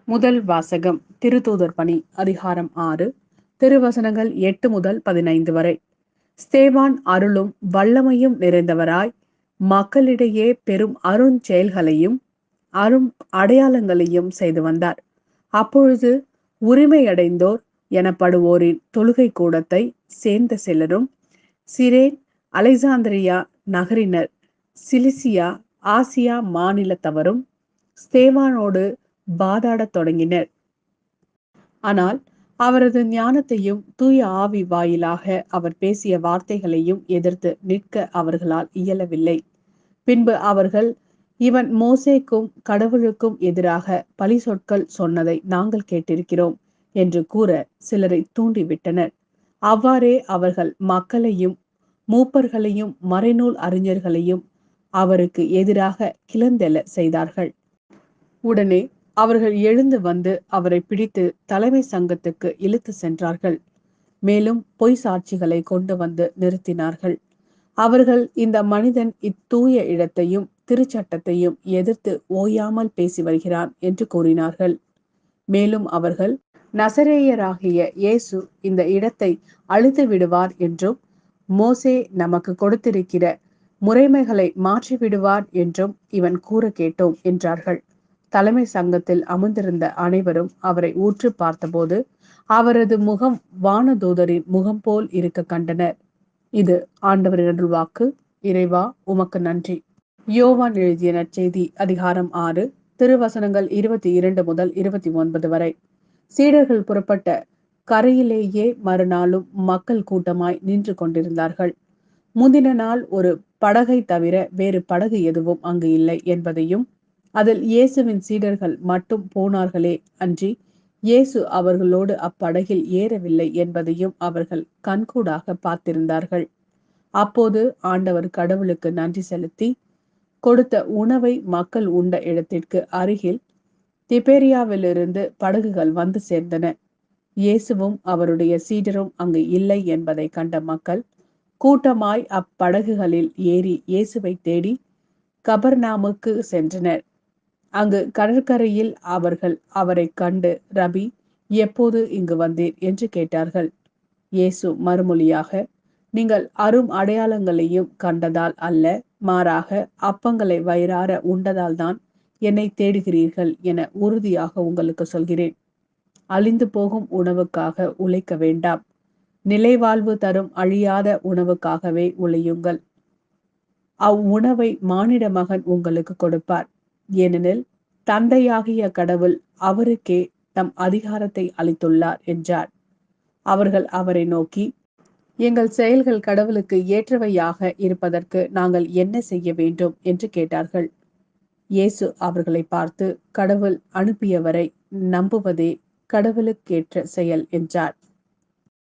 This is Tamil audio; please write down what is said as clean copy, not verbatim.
முதல் வாசகம் திருத்தூதர் பணி அதிகாரம் 6 திருவசனங்கள் 8 முதல் 15 வரை. ஸ்தேவான் அருளும் வல்லமையும் நிறைந்தவராய் மக்களிடையே பெரும் அருஞ்செயல்களையும் அரும் அடையாளங்களையும் செய்து வந்தார். அப்பொழுது உரிமையடைந்தோர் எனப்படுவோரின் தொழுகை கூடத்தை சேர்ந்த சிலரும் சிரேன், அலெக்சாந்திரியா நகரினர், சிலிசியா, ஆசியா மாநிலத்தவரும் ஸ்தேவானோடு வாதாடத் தொடங்கினர். ஆனால் அவரது ஞானத்தையும் தூய ஆவி வாயிலாக அவர் பேசிய வார்த்தைகளையும் எதிர்த்து நிற்க அவர்களால் இயலவில்லை. பின்பு அவர்கள், இவன் மோசேக்கும் கடவுளுக்கும் எதிராக பழி சொற்கள் சொன்னதை நாங்கள் கேட்டிருக்கிறோம் என்று கூற சிலரை தூண்டிவிட்டனர். அவ்வாறே அவர்கள் மக்களையும் மூப்பர்களையும் மறைநூல் அறிஞர்களையும் அவருக்கு எதிராக கிளந்தெழ செய்தார்கள். உடனே அவர்கள் எழுந்து வந்து அவரை பிடித்து தலைமை சங்கத்துக்கு இழுத்து சென்றார்கள். மேலும் பொய் சாட்சிகளை கொண்டு வந்து நிறுத்தினார்கள். அவர்கள், இந்த மனிதன் இத்தூய இடத்தையும் திருச்சட்டத்தையும் எதிர்த்து ஓயாமல் பேசி வருகிறான் என்று கூறினார்கள். மேலும் அவர்கள், நசரேயராகிய இயேசு இந்த இடத்தை அழித்து விடுவார் என்றும் மோசே நமக்கு கொடுத்திருக்கிற முறைமைகளை மாற்றிவிடுவார் என்றும் இவன் கூற கேட்டோம் என்றார்கள். தலைமை சங்கத்தில் அமர்ந்திருந்த அனைவரும் அவரை ஊற்று பார்த்தபோது அவரது முகம் வானதூதரின் முகம் போல் இருக்க கண்டனர். இது ஆண்டவரின் அருள்வாக்கு. இறைவா, உமக்கு நன்றி. யோவான் எழுதிய நற்செய்தி அதிகாரம் 6 திருவசனங்கள் 22 முதல் 29 வரை. சீடர்கள் புறப்பட்ட கரையிலேயே மறுநாளும் மக்கள் கூட்டமாய் நின்று கொண்டிருந்தார்கள். முந்தின நாள் ஒரு படகை தவிர வேறு படகு எதுவும் அங்கு இல்லை என்பதையும், அதில் இயேசுவின் சீடர்கள் மட்டும் போனார்களே அன்றி இயேசு அவர்களோடு அப்படகில் ஏறவில்லை என்பதையும் அவர்கள் கண்கூடாக பார்த்திருந்தார்கள். அப்போது ஆண்டவர் கடவுளுக்கு நன்றி செலுத்தி கொடுத்த உணவை மக்கள் உண்ட இடத்திற்கு அருகில் திபேரியாவிலிருந்து படகுகள் வந்து சேர்ந்தன. இயேசுவும் அவருடைய சீடரும் அங்கு இல்லை என்பதை கண்ட மக்கள் கூட்டமாய் அப்படகுகளில் ஏறி இயேசுவை தேடி கபர்நாமுக்கு சென்றனர். அங்கு கடற்கரையில் அவர்கள் அவரை கண்டு, ரபி, எப்போது இங்கு வந்தீர் என்று கேட்டார்கள். இயேசு மறுமொழியாக, நீங்கள் அரும் அடையாளங்களையும் கண்டதால் அல்ல, மாறாக அப்பங்களை வயிறார உண்டதால் தான் என்னை தேடுகிறீர்கள் என உறுதியாக உங்களுக்கு சொல்கிறேன். அழிந்து போகும் உணவுக்காக உழைக்க வேண்டாம், நிலைவாழ்வு தரும் அழியாத உணவுக்காகவே உழையுங்கள். அவ்வுணவை மானிட மகன் உங்களுக்கு கொடுப்பார். ஏனெனில் தந்தையாகிய கடவுள் அவருக்கே தம் அதிகாரத்தை அளித்துள்ளார் என்றார். அவர்கள் அவரை நோக்கி, எங்கள் செயல்கள் கடவுளுக்கு ஏற்றவையாக இருப்பதற்கு நாங்கள் என்ன செய்ய வேண்டும் என்று கேட்டார்கள். இயேசு அவர்களை பார்த்து, கடவுள் அனுப்பியவரை நம்புவதே கடவுளுக்கேற்ற செயல் என்றார்.